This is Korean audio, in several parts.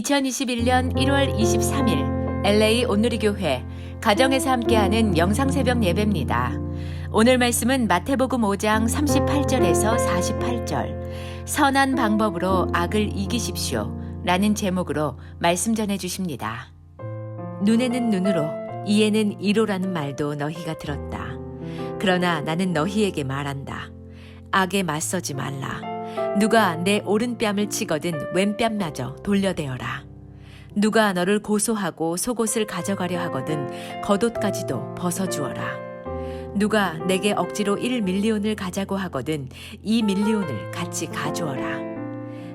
2021년 1월 23일 LA 온누리교회 가정에서 함께하는 영상새벽 예배입니다. 오늘 말씀은 마태복음 5장 38절에서 48절 선한 방법으로 악을 이기십시오 라는 제목으로 말씀 전해주십니다. 눈에는 눈으로 이에는 이로라는 말도 너희가 들었다. 그러나 나는 너희에게 말한다. 악에 맞서지 말라. 누가 내 오른뺨을 치거든 왼뺨마저 돌려대어라. 누가 너를 고소하고 속옷을 가져가려 하거든 겉옷까지도 벗어주어라. 누가 내게 억지로 1밀리온을 가자고 하거든 2밀리온을 같이 가주어라.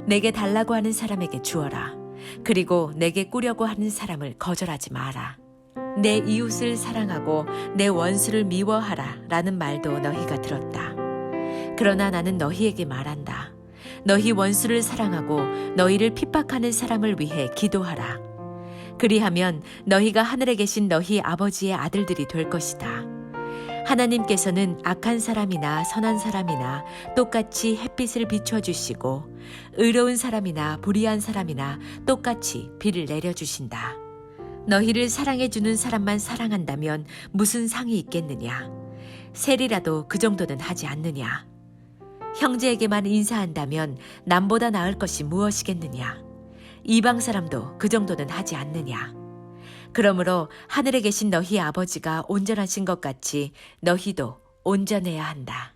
내게 달라고 하는 사람에게 주어라. 그리고 내게 꾸려고 하는 사람을 거절하지 마라. 내 이웃을 사랑하고 내 원수를 미워하라 라는 말도 너희가 들었다. 그러나 나는 너희에게 말한다. 너희 원수를 사랑하고 너희를 핍박하는 사람을 위해 기도하라. 그리하면 너희가 하늘에 계신 너희 아버지의 아들들이 될 것이다. 하나님께서는 악한 사람이나 선한 사람이나 똑같이 햇빛을 비춰주시고 의로운 사람이나 불의한 사람이나 똑같이 비를 내려주신다. 너희를 사랑해주는 사람만 사랑한다면 무슨 상이 있겠느냐? 셀이라도 그 정도는 하지 않느냐? 형제에게만 인사한다면 남보다 나을 것이 무엇이겠느냐? 이방 사람도 그 정도는 하지 않느냐? 그러므로 하늘에 계신 너희 아버지가 온전하신 것 같이 너희도 온전해야 한다.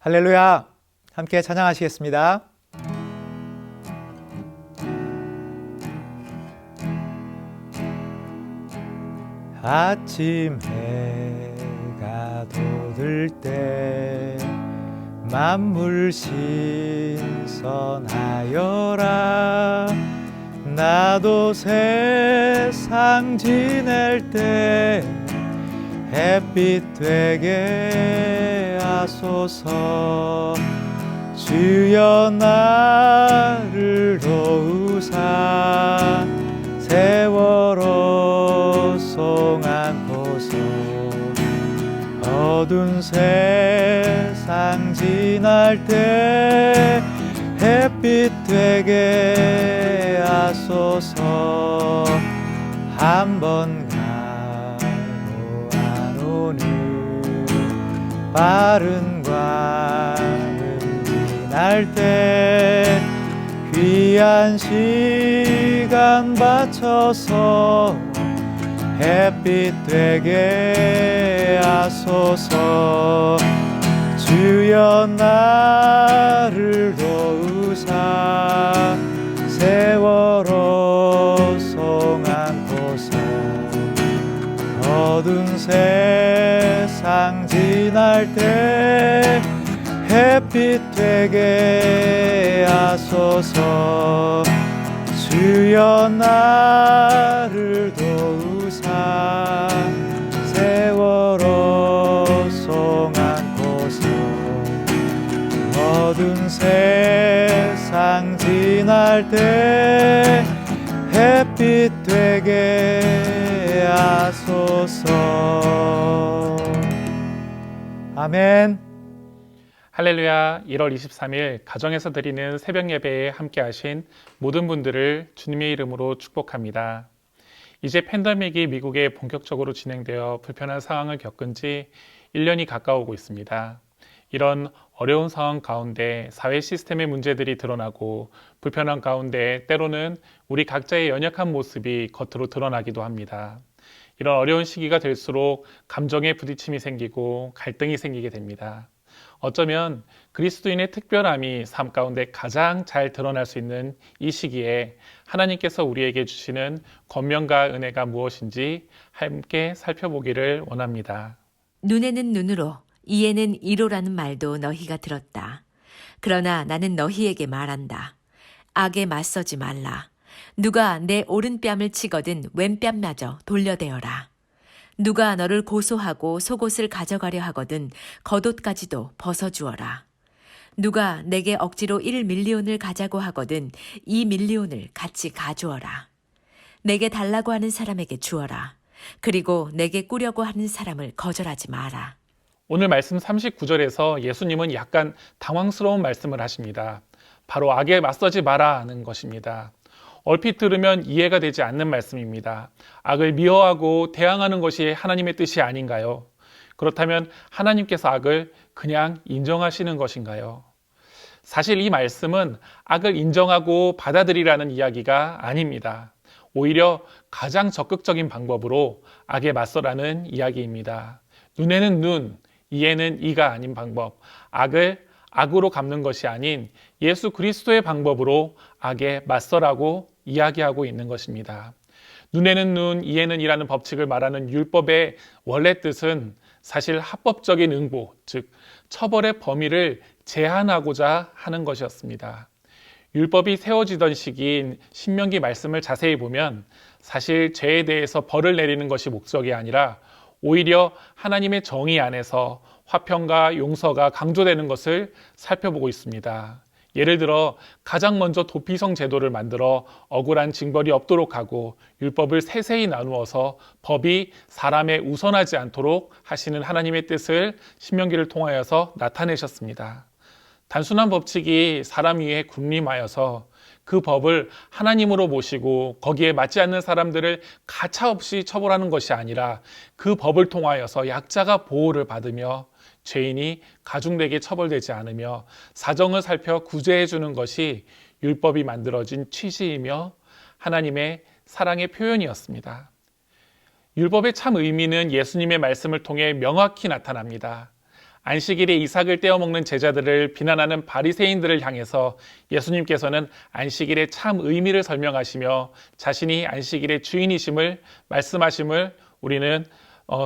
할렐루야! 함께 찬양하시겠습니다. 아침 해가 돋을 때 만물 신선하여라. 나도 세상 지낼 때 햇빛 되게 하소서. 주여 나를 도우사 세월호 송안고서. 어두운 세상 지날 때 햇빛 되게 하소서. 한 번 가고 안 오니 빠른 과는 지날 때 귀한 시간 바쳐서 햇빛 되게 하소서. 주여 나를 도우사 세월호 송안고서. 어두운 세상 지날 때 햇빛 되게 하소서. 주여 나를 도우사 세월호 송안고서. 어두운 세상 지날 때 햇빛 되게 하소서. 아멘. 할렐루야. 1월 23일 가정에서 드리는 새벽 예배에 함께 하신 모든 분들을 주님의 이름으로 축복합니다. 이제 팬데믹이 미국에 본격적으로 진행되어 불편한 상황을 겪은 지 1년이 가까우고 있습니다. 이런 어려운 상황 가운데 사회 시스템의 문제들이 드러나고 불편한 가운데 때로는 우리 각자의 연약한 모습이 겉으로 드러나기도 합니다. 이런 어려운 시기가 될수록 감정의 부딪힘이 생기고 갈등이 생기게 됩니다. 어쩌면 그리스도인의 특별함이 삶 가운데 가장 잘 드러날 수 있는 이 시기에 하나님께서 우리에게 주시는 권면과 은혜가 무엇인지 함께 살펴보기를 원합니다. 눈에는 눈으로 이에는 이로라는 말도 너희가 들었다. 그러나 나는 너희에게 말한다. 악에 맞서지 말라. 누가 내 오른뺨을 치거든 왼뺨마저 돌려대어라. 누가 너를 고소하고 속옷을 가져가려 하거든 겉옷까지도 벗어주어라. 누가 내게 억지로 1밀리온을 가자고 하거든 2밀리온을 같이 가주어라. 내게 달라고 하는 사람에게 주어라. 그리고 내게 꾸려고 하는 사람을 거절하지 마라. 오늘 말씀 39절에서 예수님은 약간 당황스러운 말씀을 하십니다. 바로 악에 맞서지 마라는 것입니다. 얼핏 들으면 이해가 되지 않는 말씀입니다. 악을 미워하고 대항하는 것이 하나님의 뜻이 아닌가요? 그렇다면 하나님께서 악을 그냥 인정하시는 것인가요? 사실 이 말씀은 악을 인정하고 받아들이라는 이야기가 아닙니다. 오히려 가장 적극적인 방법으로 악에 맞서라는 이야기입니다. 눈에는 눈, 이에는 이가 아닌 방법, 악을 악으로 갚는 것이 아닌 예수 그리스도의 방법으로 악에 맞서라고 이야기하고 있는 것입니다. 눈에는 눈, 이에는 이라는 법칙을 말하는 율법의 원래 뜻은 사실 합법적인 응보, 즉 처벌의 범위를 제한하고자 하는 것이었습니다. 율법이 세워지던 시기인 신명기 말씀을 자세히 보면 사실 죄에 대해서 벌을 내리는 것이 목적이 아니라 오히려 하나님의 정의 안에서 화평과 용서가 강조되는 것을 살펴보고 있습니다. 예를 들어 가장 먼저 도피성 제도를 만들어 억울한 징벌이 없도록 하고 율법을 세세히 나누어서 법이 사람에 우선하지 않도록 하시는 하나님의 뜻을 신명기를 통하여서 나타내셨습니다. 단순한 법칙이 사람 위에 군림하여서 그 법을 하나님으로 모시고 거기에 맞지 않는 사람들을 가차없이 처벌하는 것이 아니라 그 법을 통하여서 약자가 보호를 받으며 죄인이 가중되게 처벌되지 않으며 사정을 살펴 구제해 주는 것이 율법이 만들어진 취지이며 하나님의 사랑의 표현이었습니다. 율법의 참 의미는 예수님의 말씀을 통해 명확히 나타납니다. 안식일에 이삭을 떼어먹는 제자들을 비난하는 바리새인들을 향해서 예수님께서는 안식일의 참 의미를 설명하시며 자신이 안식일의 주인이심을 말씀하심을 우리는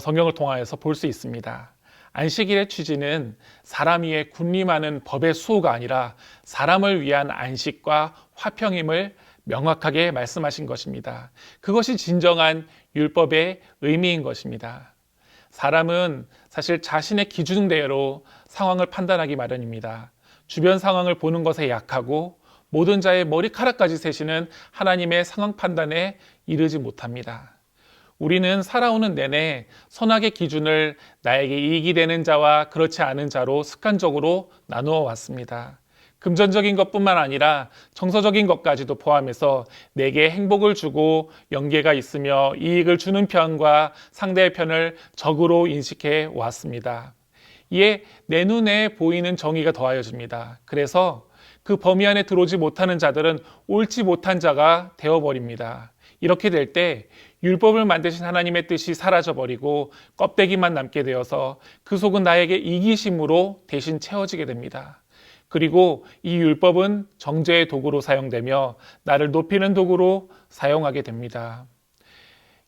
성경을 통하여서 볼 수 있습니다. 안식일의 취지는 사람 위에 군림하는 법의 수호가 아니라 사람을 위한 안식과 화평임을 명확하게 말씀하신 것입니다. 그것이 진정한 율법의 의미인 것입니다. 사람은 사실 자신의 기준대로 상황을 판단하기 마련입니다. 주변 상황을 보는 것에 약하고 모든 자의 머리카락까지 세시는 하나님의 상황 판단에 이르지 못합니다. 우리는 살아오는 내내 선악의 기준을 나에게 이익이 되는 자와 그렇지 않은 자로 습관적으로 나누어 왔습니다. 금전적인 것뿐만 아니라 정서적인 것까지도 포함해서 내게 행복을 주고 연계가 있으며 이익을 주는 편과 상대의 편을 적으로 인식해 왔습니다. 이에 내 눈에 보이는 정의가 더하여집니다. 그래서 그 범위 안에 들어오지 못하는 자들은 옳지 못한 자가 되어버립니다. 이렇게 될 때 율법을 만드신 하나님의 뜻이 사라져버리고 껍데기만 남게 되어서 그 속은 나에게 이기심으로 대신 채워지게 됩니다. 그리고 이 율법은 정죄의 도구로 사용되며 나를 높이는 도구로 사용하게 됩니다.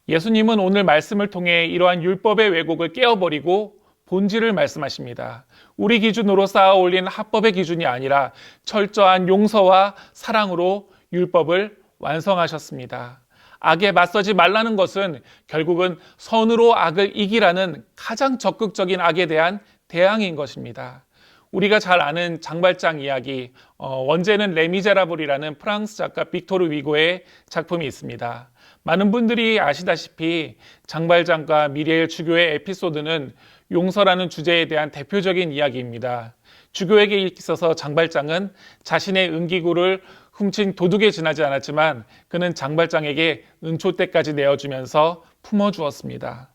예수님은 오늘 말씀을 통해 이러한 율법의 왜곡을 깨어버리고 본질을 말씀하십니다. 우리 기준으로 쌓아 올린 합법의 기준이 아니라 철저한 용서와 사랑으로 율법을 완성하셨습니다. 악에 맞서지 말라는 것은 결국은 선으로 악을 이기라는 가장 적극적인 악에 대한 대항인 것입니다. 우리가 잘 아는 장발장 이야기, 원제는 레미제라블이라는 프랑스 작가 빅토르 위고의 작품이 있습니다. 많은 분들이 아시다시피 장발장과 미리엘 주교의 에피소드는 용서라는 주제에 대한 대표적인 이야기입니다. 주교에게 있어서 장발장은 자신의 은기구를 훔친 도둑에 지나지 않았지만 그는 장발장에게 은초대까지 내어주면서 품어주었습니다.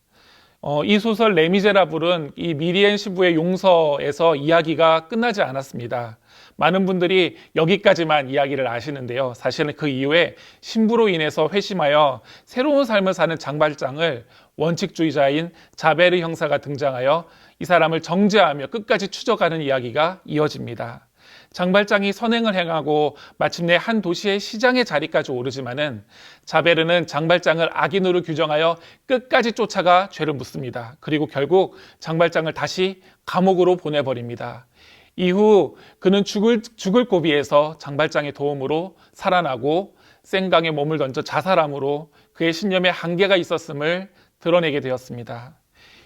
이 소설 레미제라블은 이 미리엔 시부의 용서에서 이야기가 끝나지 않았습니다. 많은 분들이 여기까지만 이야기를 아시는데요. 사실은 그 이후에 신부로 인해서 회심하여 새로운 삶을 사는 장발장을 원칙주의자인 자베르 형사가 등장하여 이 사람을 정죄하며 끝까지 추적하는 이야기가 이어집니다. 장발장이 선행을 행하고 마침내 한 도시의 시장의 자리까지 오르지만은 자베르는 장발장을 악인으로 규정하여 끝까지 쫓아가 죄를 묻습니다. 그리고 결국 장발장을 다시 감옥으로 보내버립니다. 이후 그는 죽을 고비에서 장발장의 도움으로 살아나고 생강에 몸을 던져 자살함으로 그의 신념에 한계가 있었음을 드러내게 되었습니다.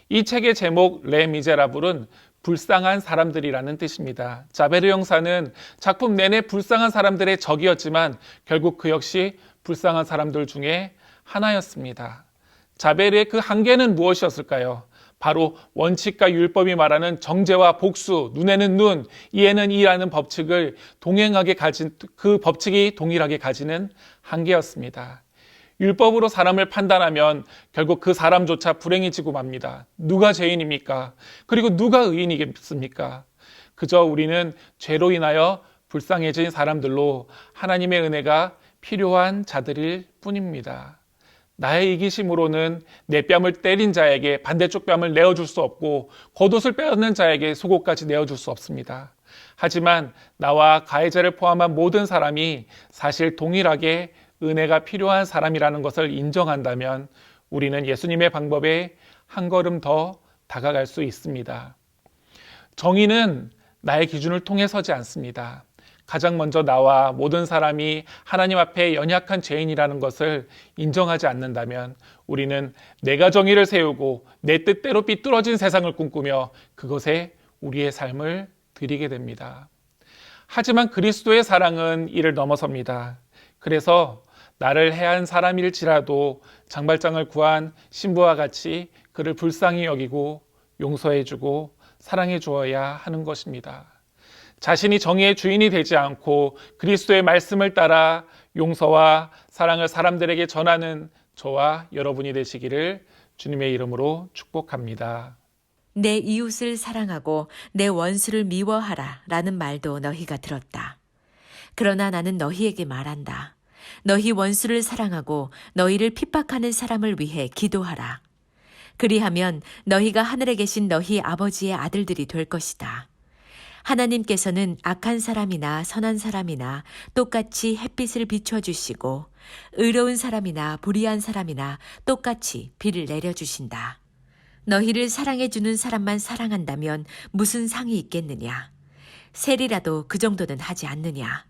이 책의 제목 레 미제라블은 불쌍한 사람들이라는 뜻입니다. 자베르 형사는 작품 내내 불쌍한 사람들의 적이었지만 결국 그 역시 불쌍한 사람들 중에 하나였습니다. 자베르의 그 한계는 무엇이었을까요? 바로 원칙과 율법이 말하는 정죄와 복수, 눈에는 눈, 이에는 이라는 법칙을 동행하게 가진, 그 법칙이 동일하게 가지는 한계였습니다. 율법으로 사람을 판단하면 결국 그 사람조차 불행해지고 맙니다. 누가 죄인입니까? 그리고 누가 의인이겠습니까? 그저 우리는 죄로 인하여 불쌍해진 사람들로 하나님의 은혜가 필요한 자들일 뿐입니다. 나의 이기심으로는 내 뺨을 때린 자에게 반대쪽 뺨을 내어줄 수 없고 겉옷을 빼앗는 자에게 속옷까지 내어줄 수 없습니다. 하지만 나와 가해자를 포함한 모든 사람이 사실 동일하게 은혜가 필요한 사람이라는 것을 인정한다면 우리는 예수님의 방법에 한 걸음 더 다가갈 수 있습니다. 정의는 나의 기준을 통해 서지 않습니다. 가장 먼저 나와 모든 사람이 하나님 앞에 연약한 죄인이라는 것을 인정하지 않는다면 우리는 내가 정의를 세우고 내 뜻대로 삐뚤어진 세상을 꿈꾸며 그것에 우리의 삶을 드리게 됩니다. 하지만 그리스도의 사랑은 이를 넘어섭니다. 그래서 나를 해한 사람일지라도 장발장을 구한 신부와 같이 그를 불쌍히 여기고 용서해주고 사랑해 주어야 하는 것입니다. 자신이 정의의 주인이 되지 않고 그리스도의 말씀을 따라 용서와 사랑을 사람들에게 전하는 저와 여러분이 되시기를 주님의 이름으로 축복합니다. 내 이웃을 사랑하고 내 원수를 미워하라 라는 말도 너희가 들었다. 그러나 나는 너희에게 말한다. 너희 원수를 사랑하고 너희를 핍박하는 사람을 위해 기도하라. 그리하면 너희가 하늘에 계신 너희 아버지의 아들들이 될 것이다. 하나님께서는 악한 사람이나 선한 사람이나 똑같이 햇빛을 비춰주시고 의로운 사람이나 불의한 사람이나 똑같이 비를 내려주신다. 너희를 사랑해주는 사람만 사랑한다면 무슨 상이 있겠느냐? 셀이라도 그 정도는 하지 않느냐?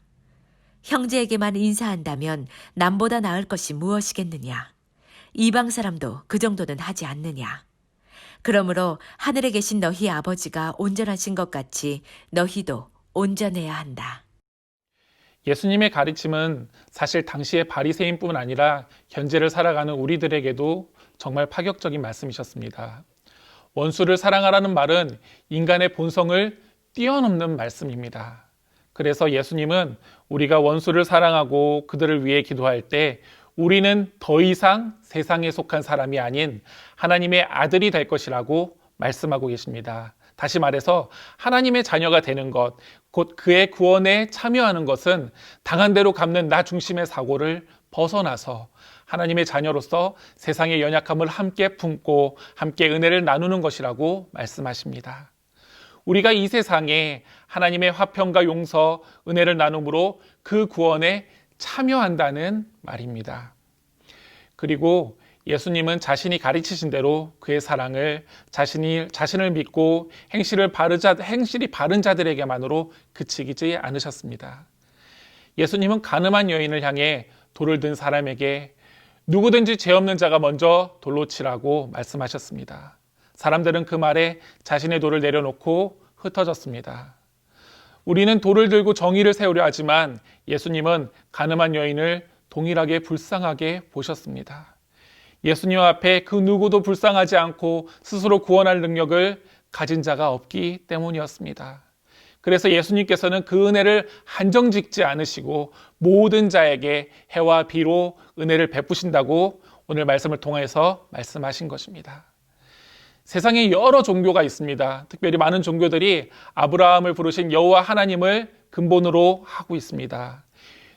형제에게만 인사한다면 남보다 나을 것이 무엇이겠느냐? 이방 사람도 그 정도는 하지 않느냐? 그러므로 하늘에 계신 너희 아버지가 온전하신 것 같이 너희도 온전해야 한다. 예수님의 가르침은 사실 당시의 바리새인뿐 아니라 현재를 살아가는 우리들에게도 정말 파격적인 말씀이셨습니다. 원수를 사랑하라는 말은 인간의 본성을 뛰어넘는 말씀입니다. 그래서 예수님은 우리가 원수를 사랑하고 그들을 위해 기도할 때 우리는 더 이상 세상에 속한 사람이 아닌 하나님의 아들이 될 것이라고 말씀하고 계십니다. 다시 말해서 하나님의 자녀가 되는 것, 곧 그의 구원에 참여하는 것은 당한 대로 갚는 나 중심의 사고를 벗어나서 하나님의 자녀로서 세상의 연약함을 함께 품고 함께 은혜를 나누는 것이라고 말씀하십니다. 우리가 이 세상에 하나님의 화평과 용서, 은혜를 나눔으로 그 구원에 참여한다는 말입니다. 그리고 예수님은 자신이 가르치신 대로 그의 사랑을 자신을 믿고 행실이 바른 자들에게만으로 그치지 않으셨습니다. 예수님은 가늠한 여인을 향해 돌을 든 사람에게 누구든지 죄 없는 자가 먼저 돌로 치라고 말씀하셨습니다. 사람들은 그 말에 자신의 돌을 내려놓고 흩어졌습니다. 우리는 돌을 들고 정의를 세우려 하지만 예수님은 가늠한 여인을 동일하게 불쌍하게 보셨습니다. 예수님 앞에 그 누구도 불쌍하지 않고 스스로 구원할 능력을 가진 자가 없기 때문이었습니다. 그래서 예수님께서는 그 은혜를 한정 짓지 않으시고 모든 자에게 해와 비로 은혜를 베푸신다고 오늘 말씀을 통해서 말씀하신 것입니다. 세상에 여러 종교가 있습니다. 특별히 많은 종교들이 아브라함을 부르신 여호와 하나님을 근본으로 하고 있습니다.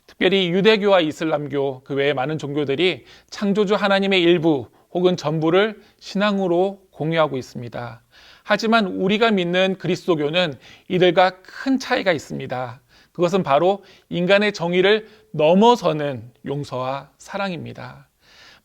특별히 유대교와 이슬람교, 그 외에 많은 종교들이 창조주 하나님의 일부 혹은 전부를 신앙으로 공유하고 있습니다. 하지만 우리가 믿는 그리스도교는 이들과 큰 차이가 있습니다. 그것은 바로 인간의 정의를 넘어서는 용서와 사랑입니다.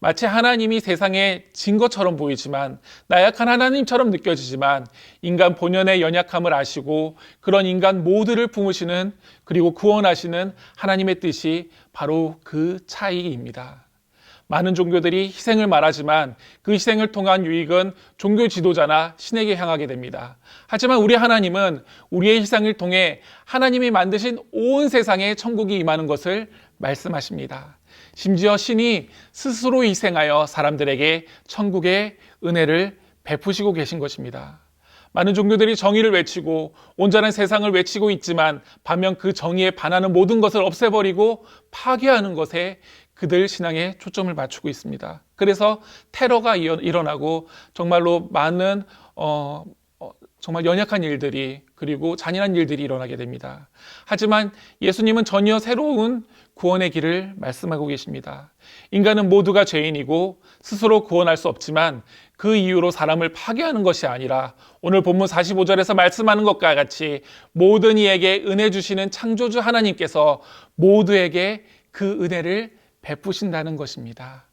마치 하나님이 세상에 진 것처럼 보이지만 나약한 하나님처럼 느껴지지만 인간 본연의 연약함을 아시고 그런 인간 모두를 품으시는 그리고 구원하시는 하나님의 뜻이 바로 그 차이입니다. 많은 종교들이 희생을 말하지만 그 희생을 통한 유익은 종교 지도자나 신에게 향하게 됩니다. 하지만 우리 하나님은 우리의 희생을 통해 하나님이 만드신 온 세상에 천국이 임하는 것을 말씀하십니다. 심지어 신이 스스로 희생하여 사람들에게 천국의 은혜를 베푸시고 계신 것입니다. 많은 종교들이 정의를 외치고 온전한 세상을 외치고 있지만 반면 그 정의에 반하는 모든 것을 없애버리고 파괴하는 것에 그들 신앙에 초점을 맞추고 있습니다. 그래서 테러가 일어나고 정말로 많은 정말 연약한 일들이 그리고 잔인한 일들이 일어나게 됩니다. 하지만 예수님은 전혀 새로운 구원의 길을 말씀하고 계십니다. 인간은 모두가 죄인이고 스스로 구원할 수 없지만 그 이유로 사람을 파괴하는 것이 아니라 오늘 본문 45절에서 말씀하는 것과 같이 모든 이에게 은혜 주시는 창조주 하나님께서 모두에게 그 은혜를 베푸신다는 것입니다.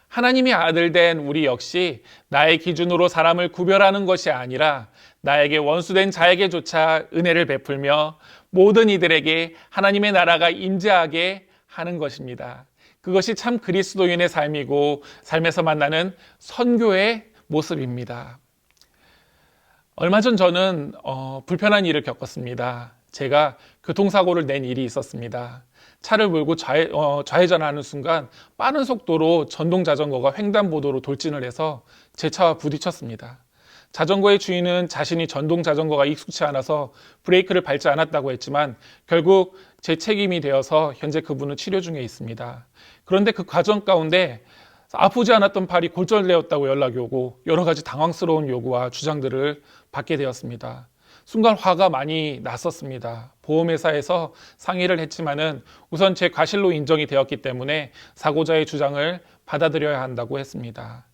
하나님의 아들 된 우리 역시 나의 기준으로 사람을 구별하는 것이 아니라 나에게 원수된 자에게조차 은혜를 베풀며 모든 이들에게 하나님의 나라가 임재하게 하는 것입니다. 그것이 참 그리스도인의 삶이고 삶에서 만나는 선교의 모습입니다. 얼마 전 저는 불편한 일을 겪었습니다. 제가 교통사고를 낸 일이 있었습니다. 차를 몰고 좌회전하는 순간 빠른 속도로 전동자전거가 횡단보도로 돌진을 해서 제 차와 부딪혔습니다. 자전거의 주인은 자신이 전동자전거가 익숙치 않아서 브레이크를 밟지 않았다고 했지만 결국 제 책임이 되어서 현재 그분은 치료 중에 있습니다. 그런데 그 과정 가운데 아프지 않았던 팔이 골절되었다고 연락이 오고 여러 가지 당황스러운 요구와 주장들을 받게 되었습니다. 순간 화가 많이 났었습니다. 보험회사에서 상의를 했지만은 우선 제 과실로 인정이 되었기 때문에 사고자의 주장을 받아들여야 한다고 했습니다.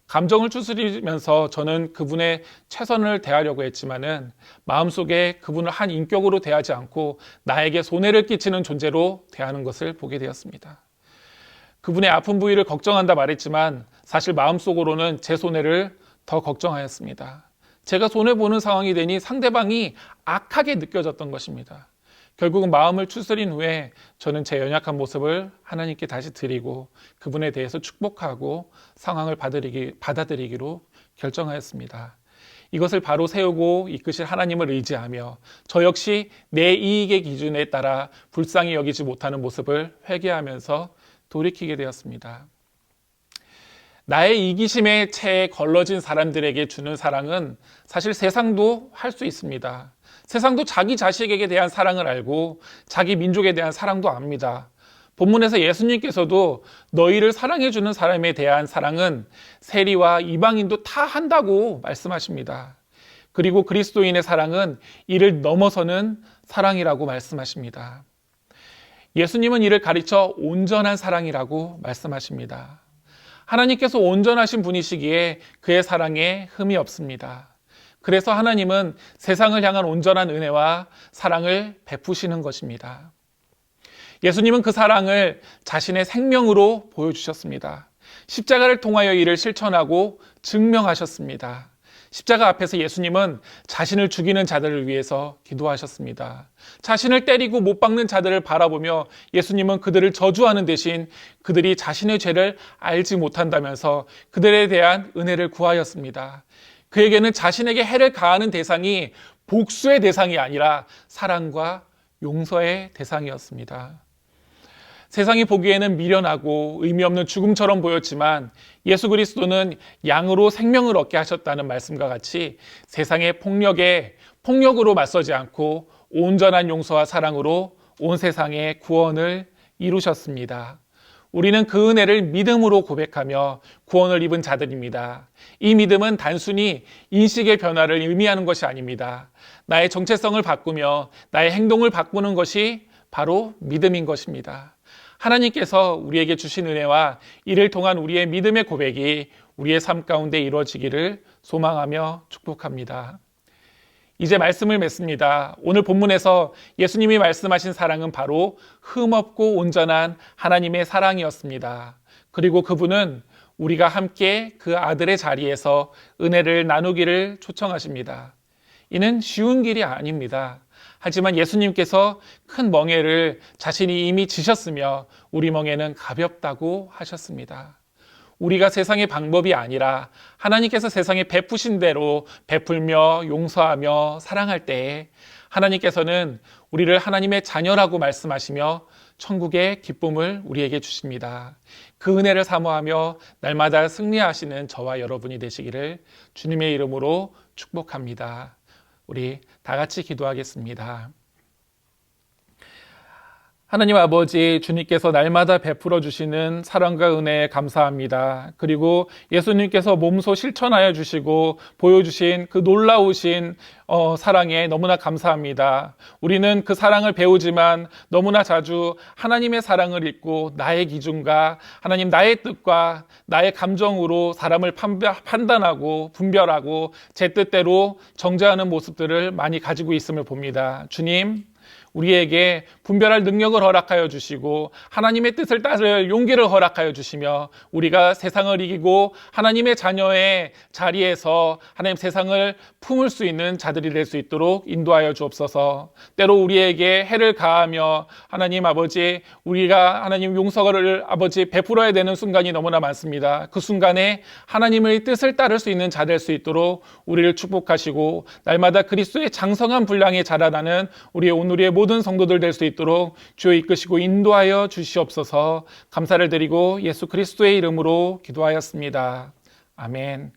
감정을 추스리면서 저는 그분의 최선을 다하려고 했지만은 마음속에 그분을 한 인격으로 대하지 않고 나에게 손해를 끼치는 존재로 대하는 것을 보게 되었습니다. 그분의 아픈 부위를 걱정한다 말했지만 사실 마음속으로는 제 손해를 더 걱정하였습니다. 제가 손해보는 상황이 되니 상대방이 악하게 느껴졌던 것입니다. 결국은 마음을 추스린 후에 저는 제 연약한 모습을 하나님께 다시 드리고 그분에 대해서 축복하고 상황을 받아들이기로 결정하였습니다. 이것을 바로 세우고 이끄실 하나님을 의지하며 저 역시 내 이익의 기준에 따라 불쌍히 여기지 못하는 모습을 회개하면서 돌이키게 되었습니다. 나의 이기심에 채에 걸러진 사람들에게 주는 사랑은 사실 세상도 할 수 있습니다. 세상도 자기 자식에게 대한 사랑을 알고 자기 민족에 대한 사랑도 압니다. 본문에서 예수님께서도 너희를 사랑해주는 사람에 대한 사랑은 세리와 이방인도 다 한다고 말씀하십니다. 그리고 그리스도인의 사랑은 이를 넘어서는 사랑이라고 말씀하십니다. 예수님은 이를 가르쳐 온전한 사랑이라고 말씀하십니다. 하나님께서 온전하신 분이시기에 그의 사랑에 흠이 없습니다. 그래서 하나님은 세상을 향한 온전한 은혜와 사랑을 베푸시는 것입니다. 예수님은 그 사랑을 자신의 생명으로 보여주셨습니다. 십자가를 통하여 이를 실천하고 증명하셨습니다. 십자가 앞에서 예수님은 자신을 죽이는 자들을 위해서 기도하셨습니다. 자신을 때리고 못 박는 자들을 바라보며 예수님은 그들을 저주하는 대신 그들이 자신의 죄를 알지 못한다면서 그들에 대한 은혜를 구하였습니다. 그에게는 자신에게 해를 가하는 대상이 복수의 대상이 아니라 사랑과 용서의 대상이었습니다. 세상이 보기에는 미련하고 의미 없는 죽음처럼 보였지만 예수 그리스도는 양으로 생명을 얻게 하셨다는 말씀과 같이 세상의 폭력에 폭력으로 맞서지 않고 온전한 용서와 사랑으로 온 세상의 구원을 이루셨습니다. 우리는 그 은혜를 믿음으로 고백하며 구원을 입은 자들입니다. 이 믿음은 단순히 인식의 변화를 의미하는 것이 아닙니다. 나의 정체성을 바꾸며 나의 행동을 바꾸는 것이 바로 믿음인 것입니다. 하나님께서 우리에게 주신 은혜와 이를 통한 우리의 믿음의 고백이 우리의 삶 가운데 이루어지기를 소망하며 축복합니다. 이제 말씀을 맺습니다. 오늘 본문에서 예수님이 말씀하신 사랑은 바로 흠없고 온전한 하나님의 사랑이었습니다. 그리고 그분은 우리가 함께 그 아들의 자리에서 은혜를 나누기를 초청하십니다. 이는 쉬운 길이 아닙니다. 하지만 예수님께서 큰 멍에를 자신이 이미 지셨으며 우리 멍에는 가볍다고 하셨습니다. 우리가 세상의 방법이 아니라 하나님께서 세상에 베푸신 대로 베풀며 용서하며 사랑할 때에 하나님께서는 우리를 하나님의 자녀라고 말씀하시며 천국의 기쁨을 우리에게 주십니다. 그 은혜를 사모하며 날마다 승리하시는 저와 여러분이 되시기를 주님의 이름으로 축복합니다. 우리 다 같이 기도하겠습니다. 하나님 아버지, 주님께서 날마다 베풀어 주시는 사랑과 은혜에 감사합니다. 그리고 예수님께서 몸소 실천하여 주시고 보여주신 그 놀라우신 사랑에 너무나 감사합니다. 우리는 그 사랑을 배우지만 너무나 자주 하나님의 사랑을 잊고 나의 기준과 하나님 나의 뜻과 나의 감정으로 사람을 판단하고 분별하고 제 뜻대로 정죄하는 모습들을 많이 가지고 있음을 봅니다. 주님, 우리에게 분별할 능력을 허락하여 주시고 하나님의 뜻을 따를 용기를 허락하여 주시며 우리가 세상을 이기고 하나님의 자녀의 자리에서 하나님 세상을 품을 수 있는 자들이 될 수 있도록 인도하여 주옵소서. 때로 우리에게 해를 가하며 하나님 아버지, 우리가 하나님 용서를 아버지 베풀어야 되는 순간이 너무나 많습니다. 그 순간에 하나님의 뜻을 따를 수 있는 자 될 수 있도록 우리를 축복하시고 날마다 그리스도의 장성한 분량이 자라나는 우리의 오늘의 모든 성도들 될 수 있도록 주여 이끄시고 인도하여 주시옵소서. 감사를 드리고 예수 그리스도의 이름으로 기도하였습니다. 아멘.